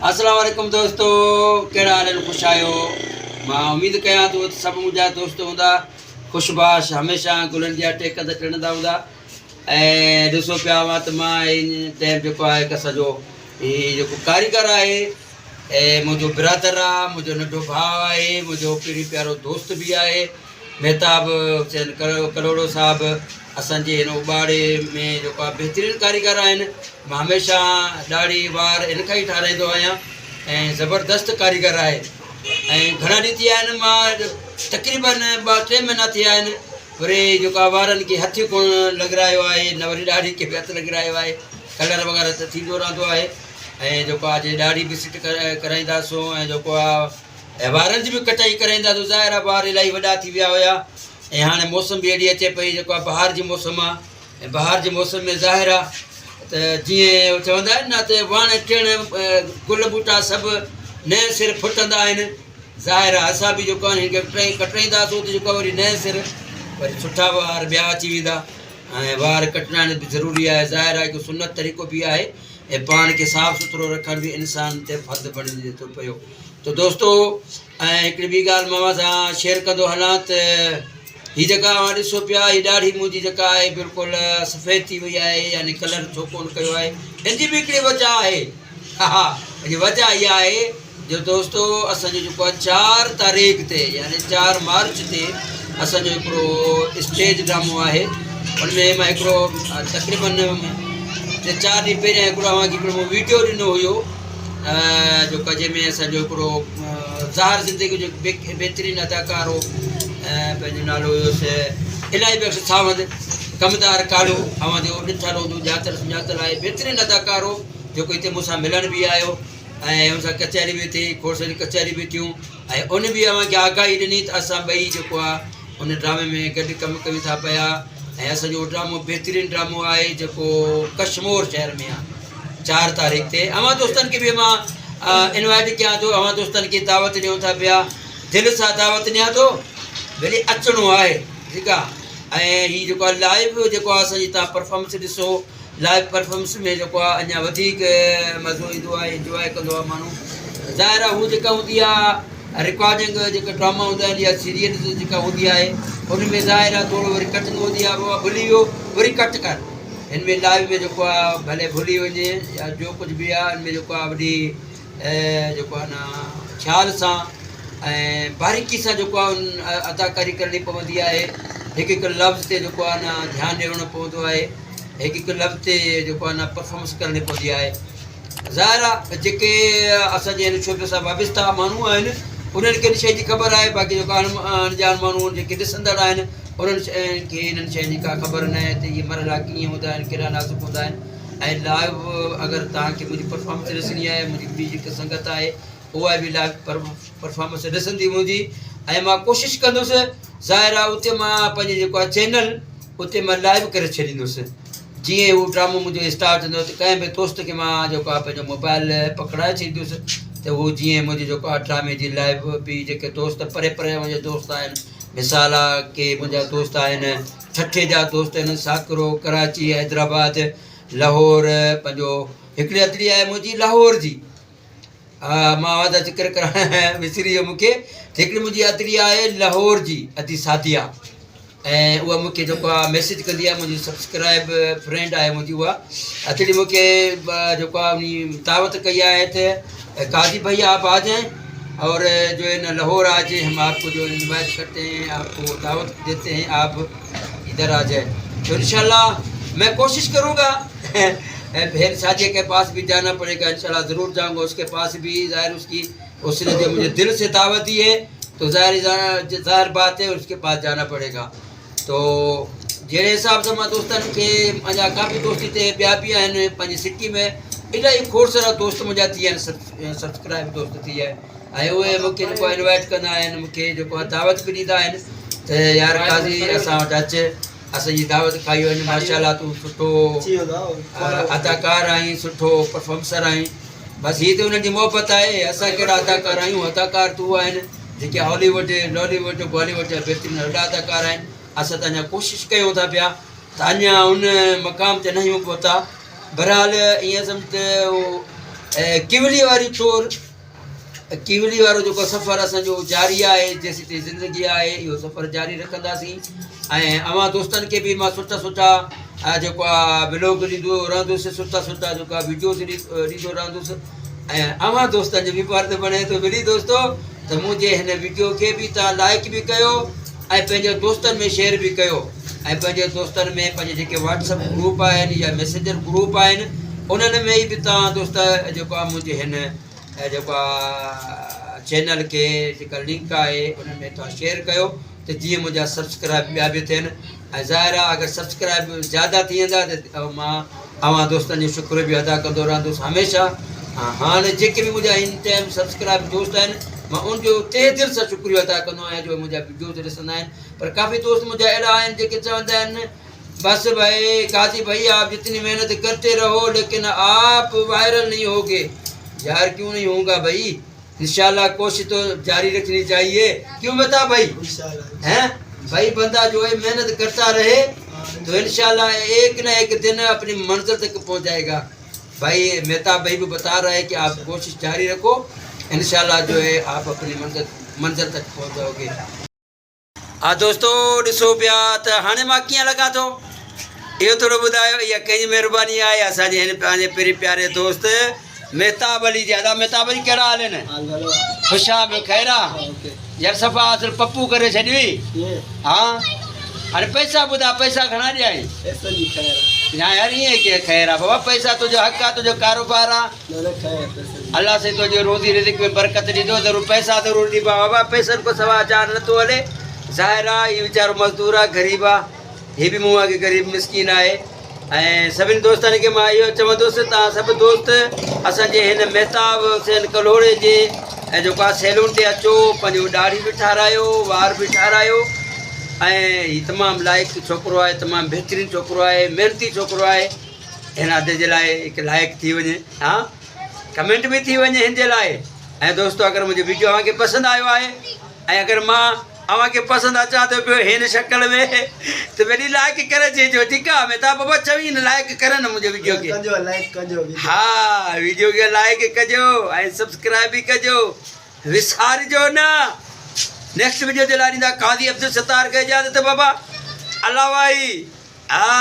अस्सलाम वालेकुम दोस्तों, कहिड़ा हाल आहिनि? ख़ुशि आहियो? मां उमेदु कयां थो त सभु मुंहिंजा दोस्त हूंदा ख़ुशबाश, हमेशह गुलनि जा टेक ते टिणंदा हूंदा। ऐं ॾिसो पिया हुआ त मां इन टाइम जेको आहे हिकु सॼो हीउ जेको कारीगर आहे ऐं मुंहिंजो ब्रदर आहे, मुंहिंजो नंढो भाउ आहे, मुंहिंजो पहिरीं प्यारो दोस्त बि आहे मेहताब हुसैन करोड़ो साहिबु। असांजे हिन उॿाड़े में जेको आहे बहितरीनु कारीगर आहिनि। मां हमेशह ॾाढ़ी वार इन खां ई ठाराहींदो आहियां ऐं ज़बरदस्त कारीगर आहे। ऐं घणा ॾींहं थी विया आहिनि, मां तक़रीबन 2-3 महीना थी विया आहिनि वरी जेको आहे वारनि खे हथु कोन लॻरायो आहे, न वरी ॾाढ़ी खे बि हथु लॻरायो आहे। कलर वग़ैरह त थींदो रहंदो आहे। ऐं जेको आहे अॼु ॾाढ़ी विज़िट कराईंदासीं ऐं जेको आहे वारनि जी बि कटाई कराईंदासीं। ज़ाहिर आहे वार इलाही वॾा थी विया हुया ऐं हाणे मौसम बि अहिड़ी अचे पई, जेको आहे बहार जी मौसम आहे। ऐं बहार जे मौसम में ज़ाहिर आहे त जीअं चवंदा आहिनि न त वण टिण गुल ॿूटा सभु नए सिर फुटंदा आहिनि। ज़ाहिर आहे असां बि जेको आहे हिनखे कटाईंदासीं त जेको आहे वरी नए सिर वरी सुठा वार ॿिया अची वेंदा। ऐं वार कटराइण बि ज़रूरी आहे। ज़ाहिर आहे हिकु सुनत तरीक़ो बि आहे ऐं पाण खे साफ़ु सुथिरो रखण बि इंसान ते फर्ज़ु बणिजे थो पियो। त दोस्तो ऐं हिकिड़ी ॿी ॻाल्हि मां सां शेयर कंदो हलां त हीअ जेका ॾिसो पिया, हीअ ॾाढ़ी मुंहिंजी जेका आहे बिल्कुलु सफ़ेद थी वई आहे, यानी कलर छो कोन कयो आहे। हिनजी बि हिकिड़ी वजह आहे। हा, हिनजी वजह इहा आहे जो दोस्तो असांजो जेको आहे 4 तारीख़ ते यानी 4 मार्च ते असांजो हिकिड़ो स्टेज ड्रामो आहे। हुनमें मां हिकिड़ो तक़रीबन 4 ॾींहं पहिरियां हिकिड़ो वीडियो ॾिनो हुयो जेको जंहिंमें असांजो हिकिड़ो ज़ाहिर ज़िंदगी जो बहितरीनु अदाकार हो, पंहिंजो नालो हुयोसि इलाही बख़्श सावंत कमदार कालू। अवां जो ॾिठल हूंदो, ॼातल सुञातल आहे, बहितरीनु अदाकार हो जेको हिते मूंसां मिलण बि आयो ऐं हुन सां कचहरी बि थी, खोड़ सारी कचहरी बि थियूं। ऐं उन बि अव्हांखे आगाही ॾिनी त असां ॿई जेको आहे उन ड्रामे में गॾु कमु कयूं था पिया। ऐं असांजो ड्रामो बहितरीनु ड्रामो आहे जेको कश्मीर शहर में आहे 4 तारीख़ ते। अवां दोस्तनि खे बि मां इनवाइट कयां थो, अवां दोस्तनि खे दावत ॾियूं था पिया, दिलि सां दावत ॾियां थो, भली अचिणो आहे, ठीकु आहे। ऐं हीअ जेको आहे लाइव जेको आहे असांजी तव्हां परफॉर्मेंस ॾिसो, लाइव परफॉर्मेंस में जेको आहे अञा वधीक मज़ो ईंदो आहे, इंजॉय कंदो आहे माण्हू। ज़ाहिर आहे हू जेका हूंदी आहे रिकॉर्डिंग जेका ड्रामा हूंदा आहिनि या सीरियल जेका हूंदी आहे उन में ज़ाहिर आहे थोरो वरी कटिंग हूंदी आहे, उहा भुली वियो वरी कट कर। हिन में लाइव में जेको आहे भले भुली वञे या जो कुझु बि आहे, हिन में जेको आहे वॾी जेको आहे न ख़्याल सां ऐं बारीकी सां जेको आहे अदाकारी करणी पवंदी आहे। हिकु हिकु लफ़्ज़ ते जेको आहे न ध्यानु ॾियणो पवंदो आहे, हिकु हिकु लफ़्ज़ ते जेको आहे न परफॉर्मेंस करणी पवंदी आहे। ज़ाहिर आहे जेके असांजे हिन शोबे सां वाबस्ता माण्हू आहिनि उन्हनि खे इन शइ जी ख़बर आहे, बाक़ी जेको अनजान माण्हू जेके ॾिसंदड़ आहिनि उन्हनि शयुनि खे हिननि शयुनि जी का ख़बर न आहे त इहे मरला कीअं हूंदा आहिनि, कहिड़ा नाज़ुक हूंदा आहिनि। ऐं लाइव अगरि तव्हांखे मुंहिंजी परफॉर्मेंस ॾिसणी आहे, मुंहिंजी ॿी जेकी संगत आहे उहा बि लाइव परफॉर्मेंस ॾिसंदी मुंहिंजी। ऐं मां कोशिशि कंदुसि, ज़ाहिर आहे उते मां पंहिंजी जेको आहे चैनल उते मां लाइव करे छॾींदुसि। जीअं उहो ड्रामो मुंहिंजो स्टार्ट थींदो त कंहिं बि दोस्त खे मां जेको आहे पंहिंजो मोबाइल पकड़ाए छॾींदुसि त उहो जीअं मुंहिंजी जेको आहे ड्रामे जी लाइव बि जेके दोस्त परे परे मुंहिंजा दोस्त आहिनि, मिसाल आहे के मुंहिंजा दोस्त आहिनि ठठे जा दोस्त आहिनि, साकरो, कराची, हैदराबाद, लाहौर, पंहिंजो हिकिड़ी अदड़ी आहे मुंहिंजी लाहौर जी। मां वादा ज़िक्र करणु विसरी वियो मूंखे। हिकिड़ी मुंहिंजी अदड़ी आहे लाहौर जी अदी सादिया, ऐं उहा मूंखे जेको आहे मैसेज कंदी आहे, मुंहिंजी सब्सक्राइब फ्रेंड आहे मुंहिंजी उहा अदड़ी। मूंखे जेको आहे उन दावत कई आहे त काजी भैया आप आ जाएं और जो है न लाहौर आ जाए, हम आपको जो इन्वाइट करते हैं, आपको दावत देते हैं, आप इधर आ जाए। तो इंशाल्लाह मैं कोशिश करूँगा बहन शादी के पास भी जाना पड़ेगा, इंशाल्लाह ज़रूर जाऊँगा उसके पास भी। ज़ाहिर उसने जो मुझे दिल से दावत दी है तो ज़ाहिर बात है उसके पास जाना पड़ेगा। तो जहिड़े हिसाब सां मां दोस्तनि खे अञा काफ़ी दोस्ती ते ॿिया बि आहिनि पंहिंजी सिटी में, इलाही खोड़ सारा दोस्त मुंहिंजा थी विया आहिनि, सब्सक्राइब दोस्त थी विया आहिनि। ऐं उहे मूंखे जेको आहे इनवाइट कंदा आहिनि, मूंखे जेको आहे दावत बि ॾींदा आहिनि त यार काज़ी असां वटि अचे, असांजी दावत खाई वञे, माशाल्लाह तूं सुठो अदाकार आहीं, सुठो परफॉर्मसर आहीं। बसि हीअ त हुननि जी मोहबत आहे। असां कहिड़ा अदाकार आहियूं, अदाकार तूं आहिनि जेके हॉलीवुड, लॉलीवुड, बॉलीवुड जा बहितरीनु वॾा अदाकार आहिनि। असां त अञा कोशिशि कयूं था पिया त अञा उन मक़ाम ते न आहियूं पहुता। बहरहाल ईअं सम्झ त किवली वारी टूर किवली वारो जेको सफ़र असांजो जारी आहे जेसीं ताईं ज़िंदगी आहे इहो सफ़र जारी रखंदासीं ऐं अवां दोस्तनि खे बि मां सुठा सुठा जेको आहे ब्लॉग ॾींदो रहंदुसि सुठा सुठा जेका वीडियोज़ ॾींदो रहंदुसि ऐं अवां दोस्तनि जो बि फर्ज़ु बणे थो मिली दोस्तो त मुंहिंजे हिन वीडियो खे बि तव्हां लाइक बि कयो ऐं पंहिंजे दोस्तनि में शेयर बि कयो ऐं पंहिंजे दोस्तनि में पंहिंजे जेके व्हाट्सअप ग्रुप आहिनि या मैसेंजर ग्रुप आहिनि उन्हनि में ई बि तव्हां दोस्त जेको आहे मुंहिंजे हिन जेको आहे चैनल खे जेका लिंक आहे उन में तव्हां शेयर कयो त जीअं मुंहिंजा सब्सक्राइब ॿिया बि थियनि ऐं ज़ाहिर आहे अगरि सब्सक्राइब ज़्यादा थी वेंदा त मां अवां दोस्तनि जो शुक्र बि अदा कंदो रहंदुसि हमेशह हाणे जेके बि मुंहिंजा इन टाइम सब्सक्राइब दोस्त आहिनि मां उनजो तहे दिलि सां शुक्रियो अदा कंदो आहियां जो मुंहिंजा वीडियोज़ ॾिसंदा आहिनि पर काफ़ी दोस्त मुंहिंजा अहिड़ा आहिनि जेके चवंदा आहिनि बस भाई काजी भाई आप जितनी मेहनत करते रहो लेकिन आप वायरल नहीं होगे यार क्यों नहीं होगा भाई इंशाल्लाह कोशिश तो जारी रखनी चाहिए क्यों बता भाई हैं भाई बंदा जो है मेहनत करता रहे तो इंशाल्लाह एक न एक दिन अपनी मंजिल तक पहुंचाएगा भाई मेहताब भाई भी बता रहे हैं कि आप कोशिश जारी रखो इंशाल्लाह जो है आप अपनी मंजिल तक पहुंच जाओगे हाँ दोस्तों ॾिसो पिया त हाणे मां कीअं लॻा थो इहो थोरो ॿुधायो इहा कंहिंजी महिरबानी आहे असांजे हिन पंहिंजे पहिरीं प्यारे दोस्त मेहताब अली जी दादा मेहताब अली कहिड़ा हाल आहिनि ख़ुशा ॿियो ख़ैर आहे यार सफ़ा असुल पप्पू करे छॾी हा हाणे पैसा ॿुधा पैसा घणा ॾियाई या यार ईअं की ख़ैर आहे बाबा पैसा तुंहिंजो हक़ आहे तुंहिंजो कारोबार आहे अल्लाह से तुंहिंजो रोज़ी रिज़िक में बरकत ॾींदो ज़रूरु पैसा ज़रूरु ॾिबा बाबा पैसनि खां सवाइ वीचार नथो हले ज़ाहिर आहे इहो वीचारो मज़दूर आहे ग़रीब आहे हीअ बि मूं वांगुरु ग़रीब मिसकीन आहे ऐं सभिनी दोस्तनि खे मां इहो चवंदुसि तव्हां सभु दोस्त असांजे हिन मेहताब हुसैन कलोड़े जे ऐं जेको आहे सैलून ते अचो पंहिंजो ॾाढ़ी बि ठारायो वार बि ठारायो ऐं हीउ तमामु लाइक़ु छोकिरो आहे तमामु बहितरीनु छोकिरो आहे महिनती छोकिरो आहे हिन अधु जे लाइ हिकु लाइक़ु थी वञे हा कमेंट बि थी वञे हिन जे लाइ ऐं दोस्तो अगरि मुंहिंजो वीडियो अव्हांखे पसंदि आयो आहे ऐं अगरि मां अव्हांखे पसंदि अचां थो पियो हिन शक्ल में त वरी लाइक करे चइजो ठीकु आहे मेहताब बाबा चवी न लाइक करे न मुंहिंजे वीडियो खे हा वीडियो खे लाइक कजो ऐं सब्सक्राइब बि कजो विसारिजो न नेक्स्ट वीडियो जे लाइ ॾींदा काज़ी अब्दुल सत्तार खे इजाज़त बाबा अल्लाह भाई हा